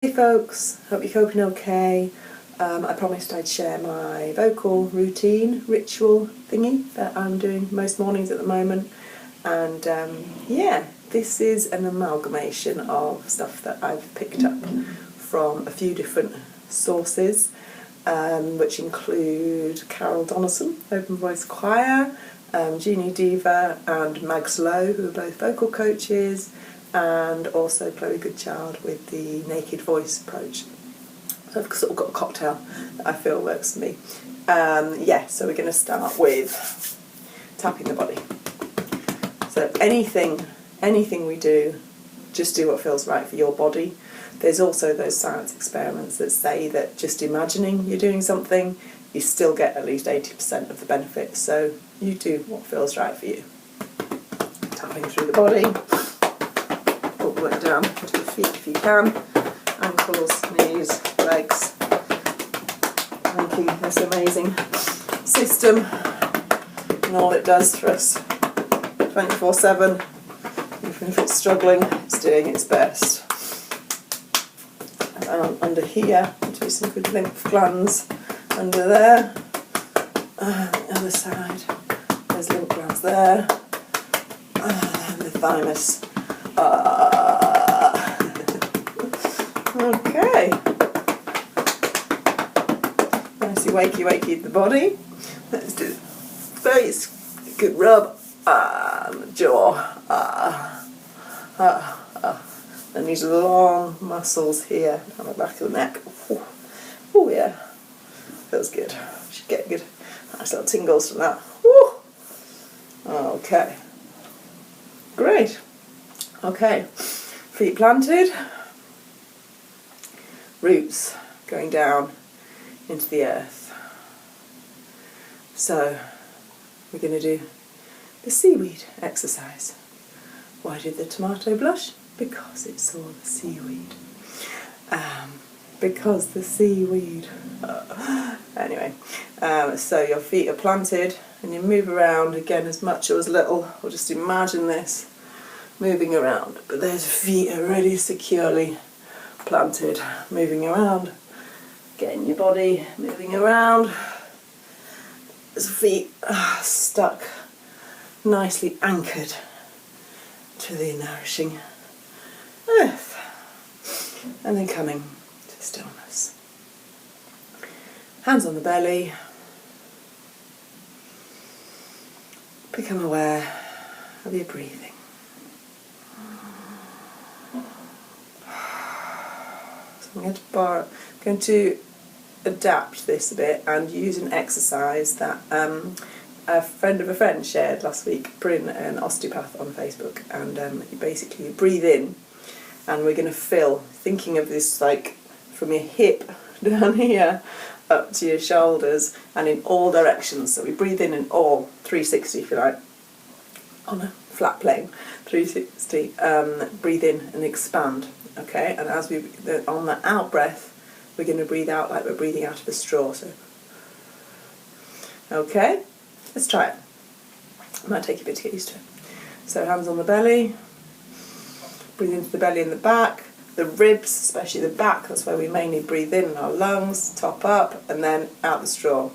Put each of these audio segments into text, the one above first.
Hey folks, hope you're coping okay. I promised I'd share my vocal routine, ritual thingy that I'm doing most mornings at the moment. And yeah, this is an amalgamation of stuff that I've picked up from a few different sources, which include Donaldson, Open Voice Choir, Jeannie, Deva and Lowe, who are both vocal coaches, and also Goodchild with the naked voice approach. So I've sort of got a cocktail that I feel works for me. So we're going to start with tapping the body. So anything we do, just do what feels right for your body. There's also those science experiments that say that just imagining you're doing something, you still get at least 80% of the benefit. So you do what feels right for you. Tapping through the body. All the way down to the feet if you can. Ankles, knees, legs. Making this amazing system. And all it does for us 24/7. Even if it's struggling, it's doing its best. Under here, do some good lymph glands under there. The other side, there's lymph glands there. And the thymus. Okay. Nicely wakey the body. Let's do face. Good rub. The jaw. And these long muscles here on the back of the neck. Oh yeah. Feels good. Should get good. Nice little tingles from that. Woo. Okay. Great. Okay. Feet planted. Roots going down into the earth. So we're going to do the seaweed exercise. Why did the tomato blush? Because it saw the seaweed. Because the seaweed. Anyway, so your feet are planted and you move around again as much or as little, or just imagine this moving around. But those feet are really securely planted, moving around, getting your body moving around. His feet are stuck, nicely anchored to the nourishing earth, and then coming to stillness. Hands on the belly. Become aware of your breathing. So I'm going to adapt this a bit and use an exercise that a friend of a friend shared last week, Bryn, an osteopath on Facebook, and you breathe in, and we're going to thinking of this like from your hip down here up to your shoulders and in all directions. So we breathe in all 360 if you like, on a flat plane, 360, breathe in and expand. Okay, and as on the out breath, we're going to breathe out like we're breathing out of a straw. So, okay, let's try it. It might take a bit to get used to it. So hands on the belly, breathe into the belly and the back, the ribs, especially the back. That's where we mainly breathe in our lungs, top up, and then out the straw.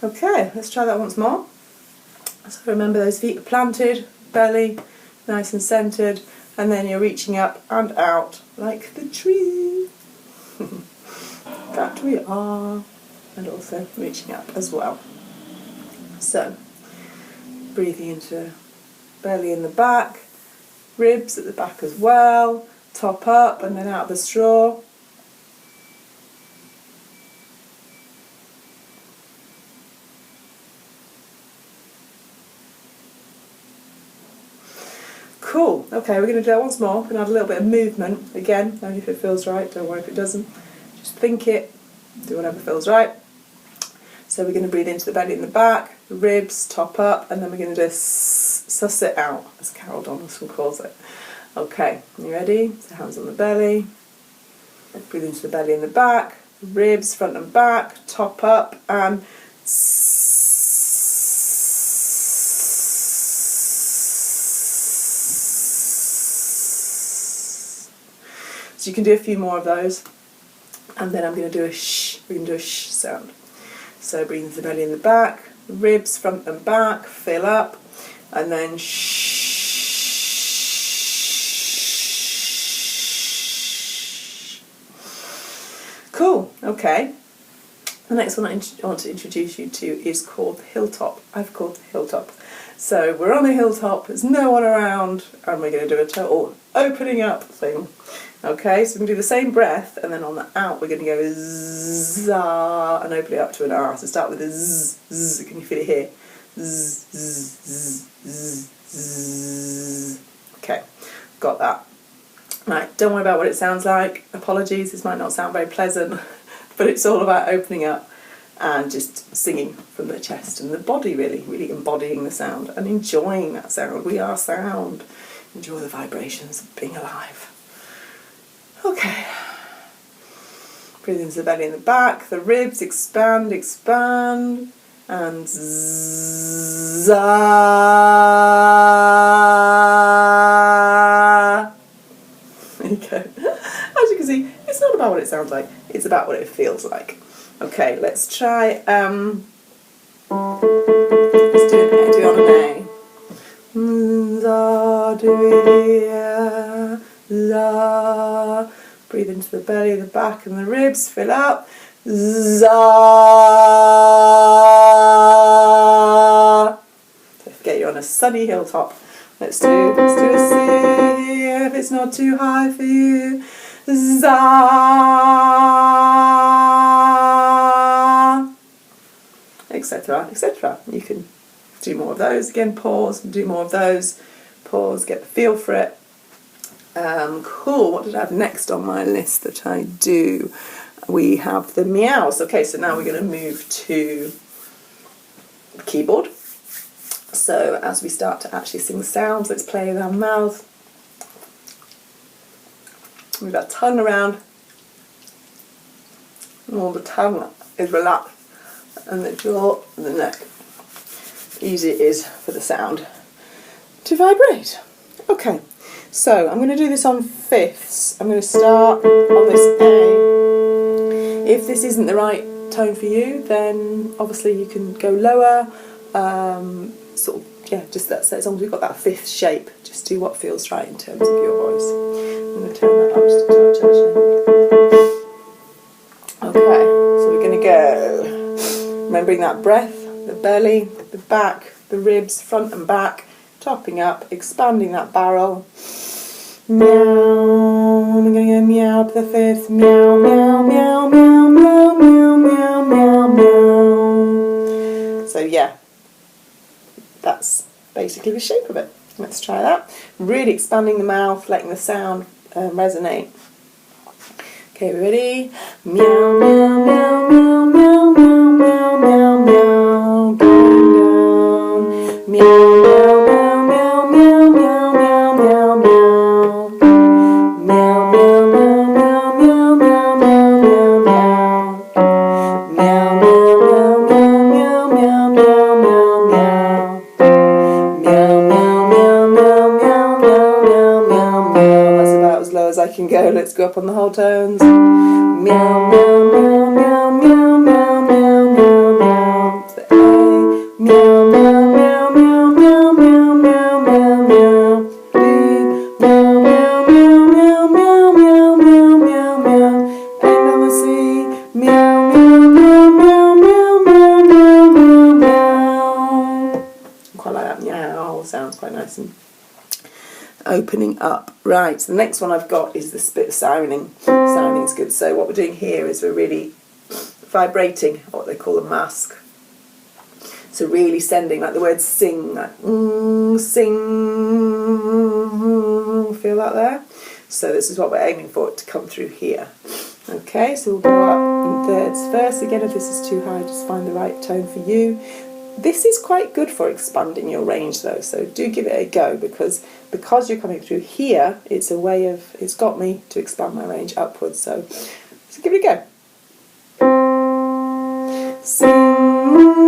Okay, let's try that once more. So remember those feet are planted, belly nice and centred, and then you're reaching up and out like the tree. That we are. And also reaching up as well. So, breathing into belly in the back, ribs at the back as well, top up and then out the straw. Cool. Okay, we're going to do that once more. We're going to add a little bit of movement. Again, only if it feels right. Don't worry if it doesn't. Just think it. Do whatever feels right. So we're going to breathe into the belly and the back, the ribs, top up, and then we're going to just suss it out, as Donaldson calls it. Okay, you ready? So hands on the belly. Breathe into the belly and the back, ribs, front and back, top up, and So you can do a few more of those, and then I'm going to do a shh. We're going to do a shh sound. So breathe into the belly and the back, ribs front and back, fill up, and then shh. Cool. Okay. The next one I want to introduce you to is called the hilltop. I've called the hilltop. So we're on a hilltop, there's no one around, and we're going to do a total opening up thing. Okay, so we're going to do the same breath, and then on the out we're going to go za and open it up to an R. So start with a z. Can you feel it here? Z, z, z, z, z. Okay, got that. Right, don't worry about what it sounds like. Apologies, this might not sound very pleasant, but it's all about opening up and just singing from the chest and the body, really embodying the sound and enjoying that sound. We are sound. Enjoy the vibrations of being alive. Okay. Breathe into the belly and the back, the ribs, expand, and za. There you go. As you can see, it's not about what it sounds like, it's about what it feels like. Okay, let's try, let's do it on an A. Za, do it, za. Breathe into the belly, the back and the ribs, fill up. Za. Don't forget you're on a sunny hilltop. Let's do a C if it's not too high for you. Za. Etc, etc. You can do more of those. Again, pause and do more of those. Pause, get the feel for it. Cool, what did I have next on my list that I do? We have the meows. Okay, so now we're going to move to the keyboard. So as we start to actually sing sounds, let's play with our mouth. Move our tongue around. All the tongue is relaxed, and the jaw and the neck. Easy it is for the sound to vibrate. Okay, so I'm going to do this on fifths. I'm going to start on this A. If this isn't the right tone for you, then obviously you can go lower. Sort of, yeah, just that's as long as we've got that fifth shape. Just do what feels right in terms of your voice. I'm going to turn that up just a touch actually. Okay, so we're going to go. Remembering that breath, the belly, the back, the ribs, front and back, topping up, expanding that barrel. Meow. We're going to go meow up the fifth. Meow, meow, meow, meow, meow, meow, meow, meow, meow. So yeah, that's basically the shape of it. Let's try that. Really expanding the mouth, letting the sound resonate. Okay, ready? Meow, meow, meow, meow, meow, meow, meow, meow, meow. Going down. Meow, meow, meow, meow, meow, meow, meow, meow, meow. Meow, meow, meow, meow, meow, meow, meow, meow, meow. Meow, meow, meow, meow, meow, meow, meow, meow, meow. Meow, meow, meow, meow, meow, meow, meow, meow, meow. That's about as low as I can go. Let's go up on the whole tones. Meow, meow, meow, meow, meow, meow, meow, meow, meow. It's the A. Meow, meow, meow, meow, meow, meow, meow, meow, meow. B. Meow, meow, meow, meow, meow, meow, meow, meow, meow. And on the C. Meow, meow, meow, meow, meow, meow, meow, meow, meow. Quite like that meow. Sounds quite nice and opening up. Right, so the next one I've got is this bit of sirening. Sirening's good. So what we're doing here is we're really vibrating what they call a mask. So really sending, like the word sing, like sing. Feel that there? So this is what we're aiming for, it to come through here. Okay, so we'll go up in thirds first. Again, if this is too high, just find the right tone for you. This is quite good for expanding your range though, so do give it a go because you're coming through here, it's a way of, it's got me to expand my range upwards, so give it a go. Sing.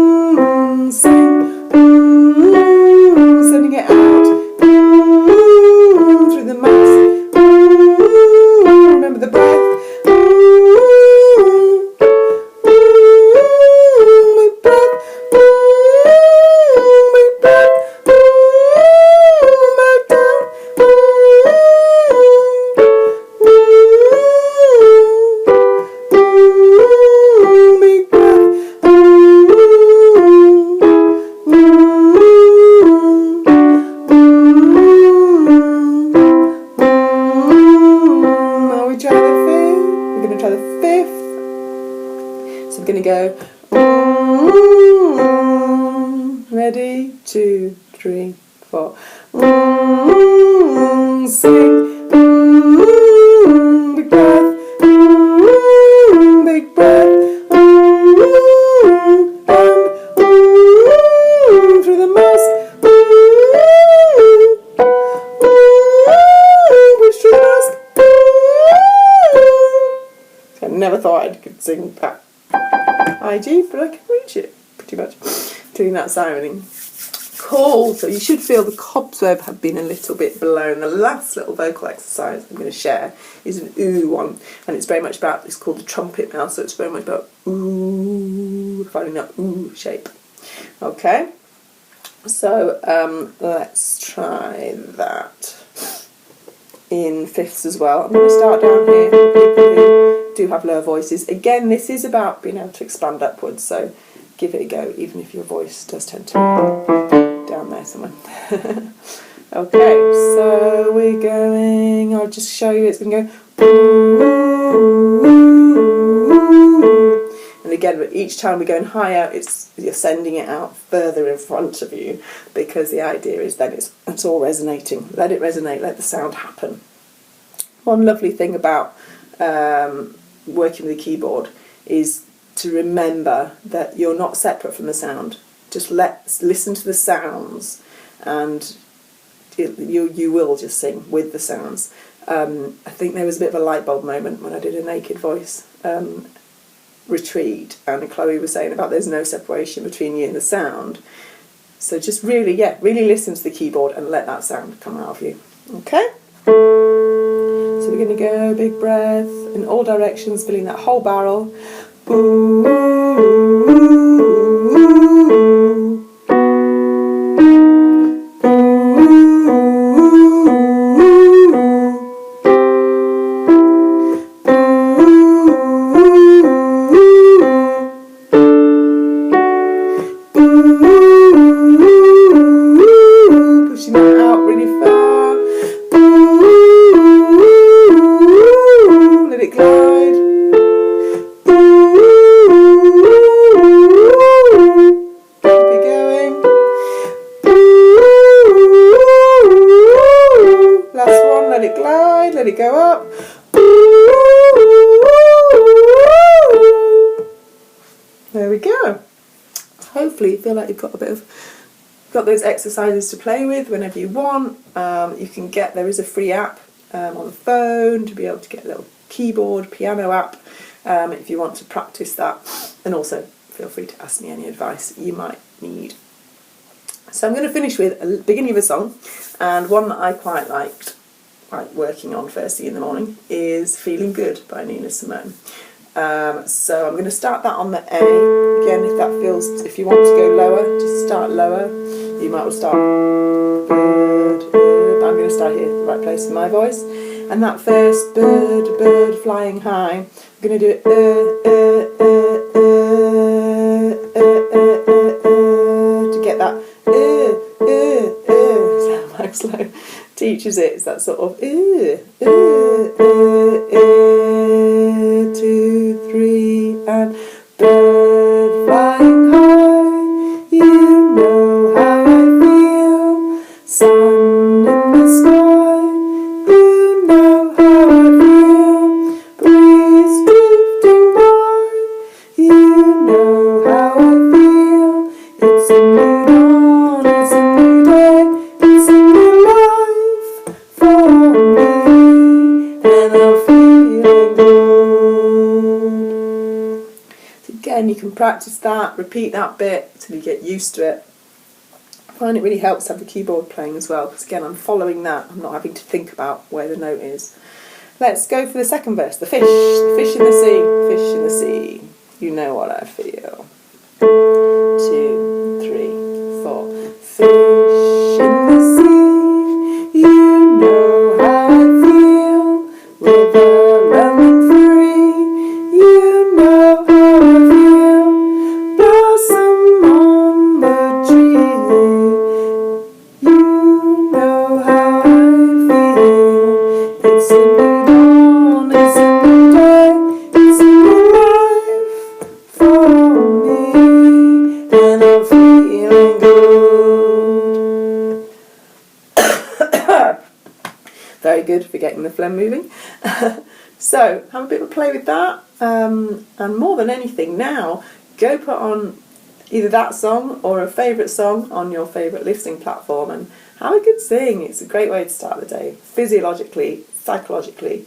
3, 4. Sing. Big breath. Big breath. And through the mask. Push through the mask. I never thought I could sing that high G, but I can reach it pretty much doing that sirening. Cool, so you should feel the cobweb have been a little bit blown. The last little vocal exercise I'm going to share is an ooh one, and it's very much about, it's called the trumpet now, so it's very much about ooh, finding that ooh shape. Okay, so let's try that in fifths as well. I'm going to start down here for people who do have lower voices. Again, this is about being able to expand upwards, so give it a go, even if your voice does tend to down there somewhere. Okay, so we're going, I'll just show you, it's going to go and again, each time we're going higher, you're sending it out further in front of you, because the idea is then it's all resonating. Let it resonate, let the sound happen. One lovely thing about working with a keyboard is to remember that you're not separate from the sound. Just listen to the sounds, and you will just sing with the sounds. I think there was a bit of a light bulb moment when I did a naked voice retreat, and Chloe was saying about there's no separation between you and the sound. So just really listen to the keyboard and let that sound come out of you. Okay? So we're going to go big breath in all directions, filling that whole barrel. Pushing that out really far. Let it glide. Keep it going. Last one, let it glide, let it go up. There we go. Hopefully you feel like you've got got those exercises to play with whenever you want. You can get, there is a free app on the phone to be able to get a little keyboard, piano app if you want to practice that, and also feel free to ask me any advice you might need. So I'm going to finish with a beginning of a song, and one that I quite liked working on first thing in the morning is Feeling Good by Nina Simone. So I'm going to start that on the A. Again, if you want to go lower, just start lower. You might well start bird, but I'm going to start here, the right place in my voice. And that first bird flying high, I'm going to do it to get that sound like slow. Teaches it, it's that sort of 2, 3 and bird flying high, you know how I feel, sun in the sky, you know how I feel, breeze drifting by, you know how I feel, it's a new dawn, it's a new day, it's a new life for me, and I'm feeling good. Again, you can practice that, repeat that bit till you get used to it. I find it really helps to have the keyboard playing as well, because again, I'm following that, I'm not having to think about where the note is. Let's go for the second verse, the fish in the sea, fish in the sea, you know what I feel. 2, 3, 4, fish in the sea, you know how I feel, river running free, you know how I feel, blossom on the tree, you know how I feel, it's a new dawn, it's a new day, it's a new life for me, good for getting the phlegm moving. So have a bit of a play with that, and more than anything now, go put on either that song or a favourite song on your favourite listening platform and have a good sing. It's a great way to start the day, physiologically, psychologically,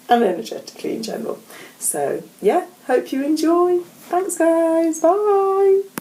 and energetically in general. So yeah, hope you enjoy. Thanks guys, bye.